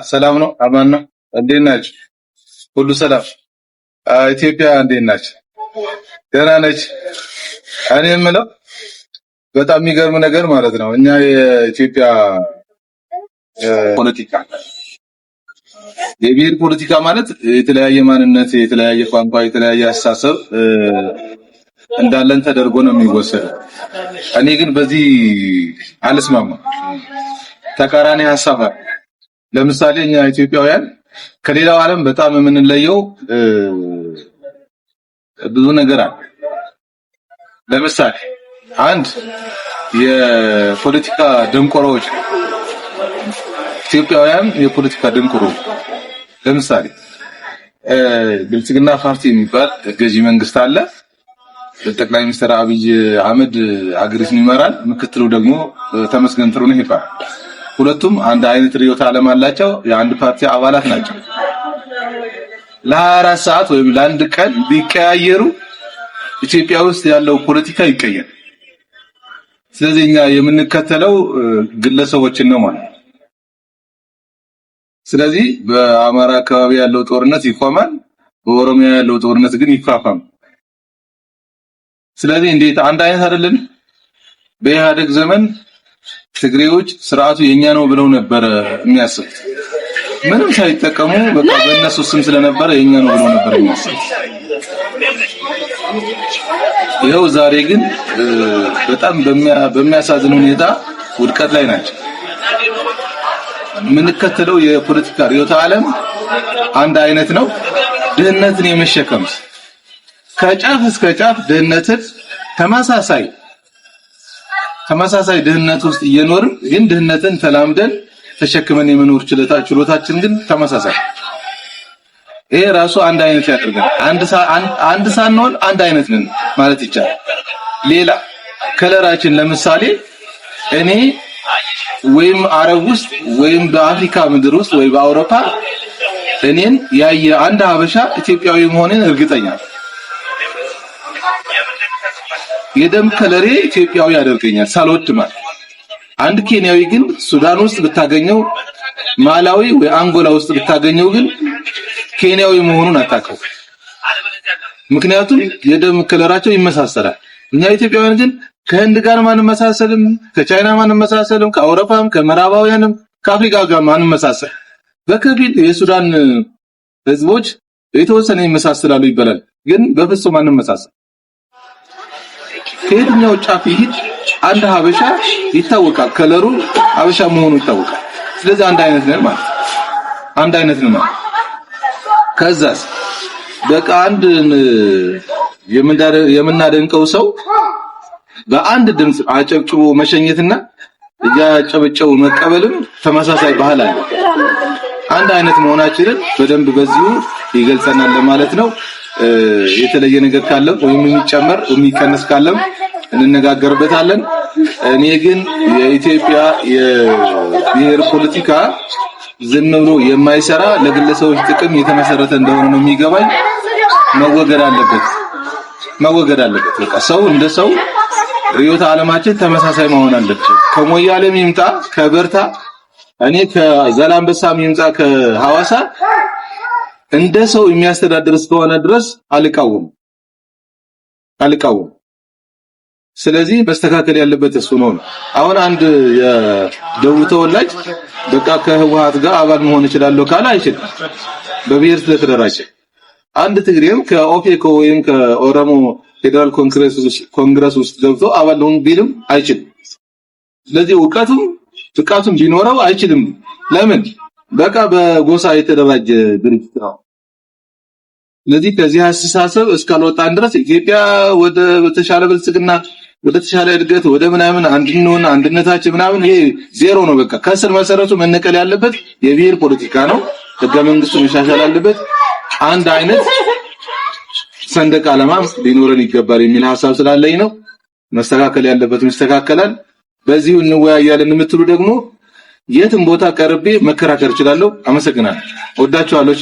ሰላም ነው? አማን ነው? እንዴት ናችሁ? ሁሉ ሰላም? ኢትዮጵያ እንዴት ናችሁ? ደህና ነች? እኔ የምለው በጣም የሚገርም ነገር ማለት ነው። እኛ የኢትዮጵያ ፖለቲካ የብሔር ፖለቲካ ማለት የተለያየ ማንነት፣ የተለያየ ቋንቋ፣ የተለያየ አስተሳሰብ እንዳለን ተደርጎ ነው የሚወሰደው። እኔ ግን በዚህ አልስማማም። ተቃራኒ ሐሳብ አለ። ለምሳሌ እኛ ኢትዮጵያውያን ከሌላው ዓለም በጣም የምንለየው ብዙ ነገር አለ። ለምሳሌ አንድ የፖለቲካ ደንቆሮዎች፣ ኢትዮጵያውያን የፖለቲካ ደንቆሮች። ለምሳሌ ብልጽግና ፓርቲ የሚባል ገዢ መንግስት አለ። ጠቅላይ ሚኒስትር አብይ አህመድ ሀገሪቱን ይመራል። ምክትሉ ደግሞ ተመስገን ጥሩነህ ይባላል። ሁለቱም አንድ አይነት ርዕዮተ ዓለም አላቸው። የአንድ ፓርቲ አባላት ናቸው። ለ24 ሰዓት ወይም ለአንድ ቀን ቢቀያየሩ ኢትዮጵያ ውስጥ ያለው ፖለቲካ ይቀየራል። ስለዚህ እኛ የምንከተለው ግለሰቦችን ነው ማለት ነው። ስለዚህ በአማራ አካባቢ ያለው ጦርነት ይቆማል፣ በኦሮሚያ ያለው ጦርነት ግን ይፋፋም። ስለዚህ እንዴት አንድ አይነት አይደለም? በኢህአደግ ዘመን ትግሬዎች ስርዓቱ የኛ ነው ብለው ነበር የሚያስቡት። ምንም ሳይጠቀሙ በቃ በእነሱ ስም ስለነበረ የኛ ነው ብለው ነበር የሚያስቡት። ይኸው ዛሬ ግን በጣም በሚያሳዝን ሁኔታ ውድቀት ላይ ናቸው። የምንከተለው የፖለቲካ ርዕዮተ ዓለም አንድ አይነት ነው። ድህነትን የመሸከም ከጫፍ እስከ ጫፍ ድህነትን ተመሳሳይ ድህነት ውስጥ እየኖርን ግን ድህነትን ተላምደን ተሸክመን የመኖር ችሎታችን ግን ተመሳሳይ። ይሄ ራሱ አንድ አይነት ያደርጋል። አንድ ሳንሆን አንድ አይነት ነን ማለት ይቻላል። ሌላ ከለራችን ለምሳሌ እኔ ወይም አረብ ውስጥ ወይም በአፍሪካ ምድር ውስጥ ወይ በአውሮፓ እኔን ያየ አንድ ሀበሻ ኢትዮጵያዊ መሆኔን እርግጠኛ ነኝ። የደም ከለሬ ኢትዮጵያዊ ያደርገኛል ሳልወድ ማለት። አንድ ኬንያዊ ግን ሱዳን ውስጥ ብታገኘው፣ ማላዊ ወይ አንጎላ ውስጥ ብታገኘው ግን ኬንያዊ መሆኑን አታውቀው። ምክንያቱም የደም ከለራቸው ይመሳሰላል። እኛ ኢትዮጵያውያን ግን ከህንድ ጋር ማንም መሳሰልም፣ ከቻይና ማንም መሳሰልም፣ ከአውሮፓም ከምዕራባውያንም ከአፍሪካ ጋር ማንም መሳሰል። በከፊል የሱዳን ህዝቦች የተወሰነ ይመሳሰላሉ ይባላል፣ ግን በፍጹም ማንም መሳሰል። ከየትኛው ጫፍ ይሄድ አንድ ሀበሻ ይታወቃል፣ ከለሩ ሀበሻ መሆኑ ይታወቃል። ስለዚህ አንድ አይነት ነን ማለት አንድ አይነት ነን ማለት። ከዛስ በቃ አንድ የምናደንቀው ሰው በአንድ ድምጽ አጨብጭቦ መሸኘትና እያጨበጨቡ መቀበልም ተመሳሳይ ባህል አለ። አንድ አይነት መሆናችንን በደንብ በዚሁ ይገልጸናል ለማለት ነው። የተለየ ነገር ካለ ወይም የሚጨመር የሚቀንስ ካለም እንነጋገርበታለን። እኔ ግን የኢትዮጵያ የብሔር ፖለቲካ ዝም ብሎ የማይሰራ ለግለሰቦች ጥቅም የተመሰረተ እንደሆነ ነው የሚገባኝ። መወገድ አለበት። በቃ ሰው እንደ ሰው ርዕዮተ ዓለማችን ተመሳሳይ መሆን አለበት። ከሞያሌም ይምጣ ከበርታ፣ እኔ ከዘላንበሳም ይምጣ ከሐዋሳ እንደ ሰው የሚያስተዳድር እስከሆነ ድረስ አልቃወም። ስለዚህ መስተካከል ያለበት እሱ ነው። አሁን አንድ የደቡብ ተወላጅ በቃ ከህወሓት ጋር አባል መሆን ይችላል ካለ አይችልም፣ በብሔር ስለተደራጀ። አንድ ትግሬም ከኦፌኮ ወይም ከኦሮሞ ፌደራል ኮንግረስ ውስጥ ገብቶ አባል ሆኖ ቢልም አይችልም። ስለዚህ ዕውቀቱም ፍቃቱም ቢኖረው አይችልም። ለምን? በቃ በጎሳ የተደራጀ ድርጅት ነው። ስለዚህ ከዚህ አስተሳሰብ እስካልወጣን ድረስ ኢትዮጵያ ወደ ተሻለ ብልጽግና፣ ወደ ተሻለ እድገት፣ ወደ ምናምን አንድነታችን ምናምን ይሄ ዜሮ ነው። በቃ ከስር መሰረቱ መነቀል ያለበት የብሔር ፖለቲካ ነው። ህገ መንግስቱ መሻሻል አለበት። አንድ አይነት ሰንደቅ ዓላማ ሊኖረን ይገባል የሚል ሐሳብ ስላለኝ ነው። መስተካከል ያለበት ይስተካከላል። በዚሁ እንወያያለን የምትሉ ደግሞ የትም ቦታ ቀርቤ መከራከር እችላለሁ። አመሰግናለሁ። ወዳችኋለሁ።